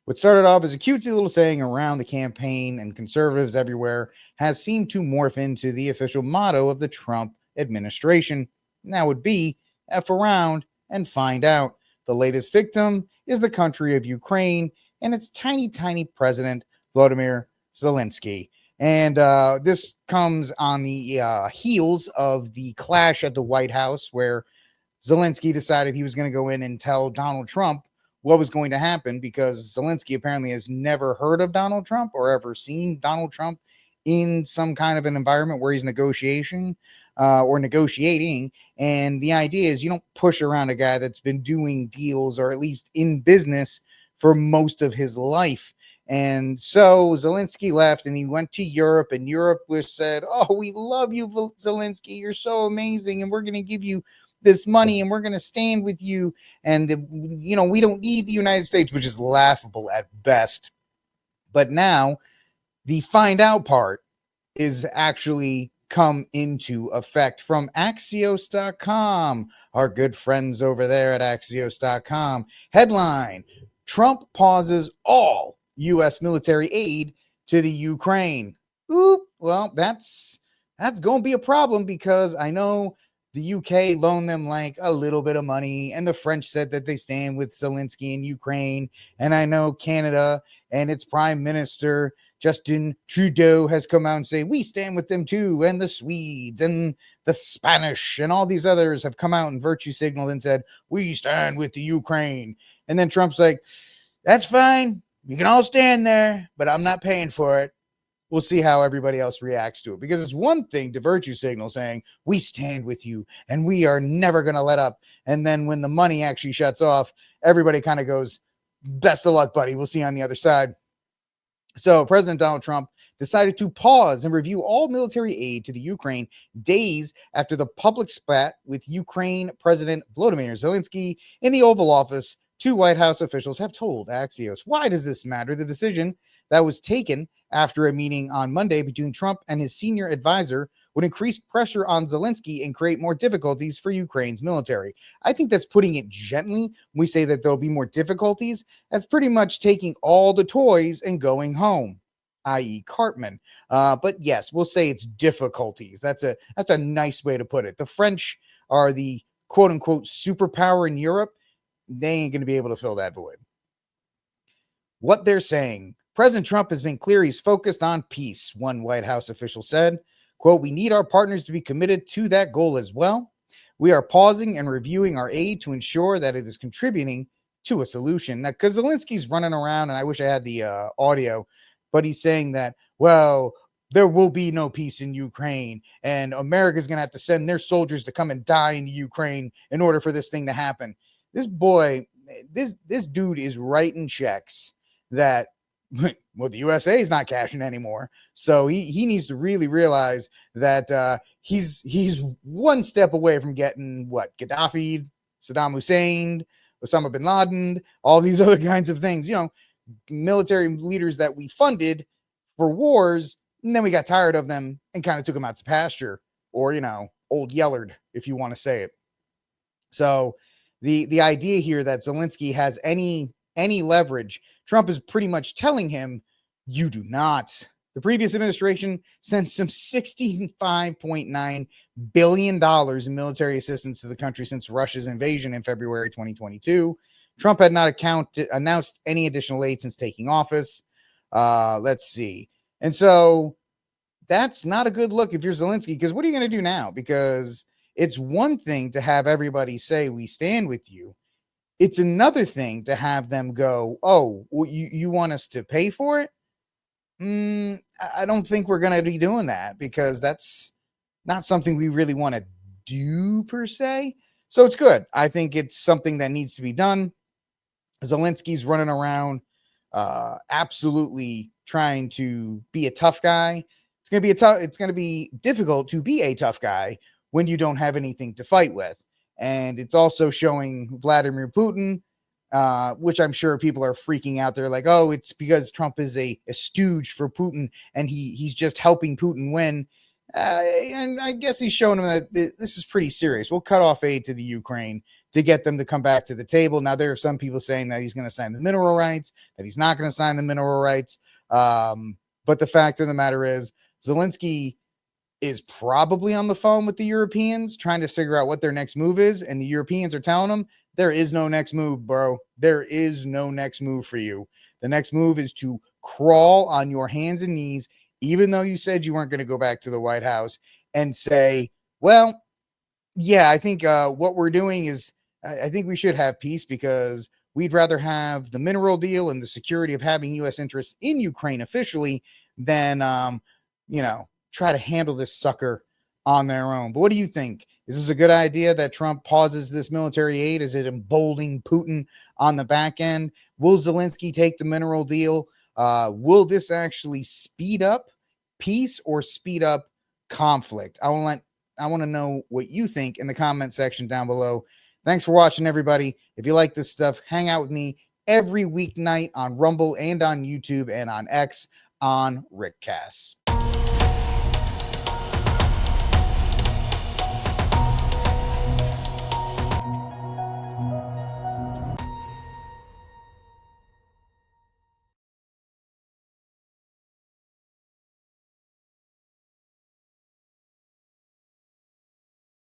What started off as a cutesy little saying around the campaign and conservatives everywhere has seemed to morph into the official motto of the Trump administration. And that would be F around and find out. The latest victim is the country of Ukraine and its tiny, tiny president, Volodymyr Zelenskiy. And this comes on the heels of the clash at the White House, where Zelensky decided he was going to go in and tell Donald Trump what was going to happen, because Zelensky apparently has never heard of Donald Trump or ever seen Donald Trump in some kind of an environment where he's negotiating. And the idea is you don't push around a guy that's been doing deals, or at least in business, for most of his life. And so Zelensky left and he went to Europe, and Europe was said, "Oh, we love you, Zelensky. You're so amazing. And we're going to give you this money, and we're going to stand with you. And, we don't need the United States," which is laughable at best. But now the find out part is actually come into effect from Axios.com, our good friends over there at Axios.com. Headline: Trump pauses all U.S. military aid to the Ukraine. Oop, well, that's going to be a problem, because I know the UK loaned them like a little bit of money, and the French said that they stand with Zelensky in Ukraine. And I know Canada and its prime minister, Justin Trudeau, has come out and say, we stand with them too. And the Swedes and the Spanish and all these others have come out and virtue signaled and said, we stand with the Ukraine. And then Trump's like, that's fine. You can all stand there, but I'm not paying for it. We'll see how everybody else reacts to it, because it's one thing to virtue signal saying we stand with you and we are never going to let up. And then when the money actually shuts off, everybody kind of goes, best of luck, buddy. We'll see you on the other side. So President Donald Trump decided to pause and review all military aid to the Ukraine days after the public spat with Ukraine President Volodymyr Zelenskiy in the Oval Office. Two White House officials have told Axios. Why does this matter? The decision that was taken after a meeting on Monday between Trump and his senior advisor would increase pressure on Zelensky and create more difficulties for Ukraine's military. I think that's putting it gently. When we say that there'll be more difficulties, that's pretty much taking all the toys and going home, i.e. Cartman. But yes, we'll say it's difficulties. That's a nice way to put it. The French are the quote unquote superpower in Europe. They ain't going to be able to fill that void. What they're saying: President Trump has been clear he's focused on peace, one White House official said. Quote, we need our partners to be committed to that goal as well. We are pausing and reviewing our aid to ensure that it is contributing to a solution. Now, because Zelensky's running around, and I wish I had the audio, but he's saying that, well, there will be no peace in Ukraine, and America's going to have to send their soldiers to come and die in Ukraine in order for this thing to happen. This boy, this dude is writing checks that, well, the USA is not cashing anymore. So he needs to really realize that he's one step away from getting Gaddafi, Saddam Hussein, Osama bin Laden, all these other kinds of things, military leaders that we funded for wars, and then we got tired of them and kind of took them out to pasture, or, old Yellard, if you want to say it. So the idea here that Zelensky has any leverage, Trump is pretty much telling him, you do not. The previous administration sent some $65.9 billion in military assistance to the country since Russia's invasion in February 2022. Trump had not announced any additional aid since taking office. Let's see. And so that's not a good look if you're Zelensky, because what are you going to do now? Because it's one thing to have everybody say, we stand with you. It's another thing to have them go, oh, well, you want us to pay for it? I don't think we're going to be doing that, because that's not something we really want to do per se. So it's good. I think it's something that needs to be done. Zelensky's running around absolutely trying to be a tough guy. It's going to be difficult to be a tough guy when you don't have anything to fight with. And it's also showing Vladimir Putin, which I'm sure people are freaking out. They're like, oh, it's because Trump is a stooge for Putin and he's just helping Putin win. And I guess he's showing him that this is pretty serious. We'll cut off aid to the Ukraine to get them to come back to the table. Now, there are some people saying that he's going to sign the mineral rights, that he's not going to sign the mineral rights. But the fact of the matter is, Zelensky is probably on the phone with the Europeans trying to figure out what their next move is. And the Europeans are telling him, there is no next move, bro. There is no next move for you. The next move is to crawl on your hands and knees, even though you said you weren't going to go back to the White House, and say, well, yeah, I think what we're doing is, I think we should have peace because we'd rather have the mineral deal and the security of having U.S. interests in Ukraine officially than, try to handle this sucker on their own. But what do you think? Is this a good idea that Trump pauses this military aid? Is it emboldening Putin on the back end? Will Zelensky take the mineral deal? Will this actually speed up peace or speed up conflict? I want to know what you think in the comment section down below. Thanks for watching, everybody. If you like this stuff, hang out with me every weeknight on Rumble and on YouTube and on X on Rickcast.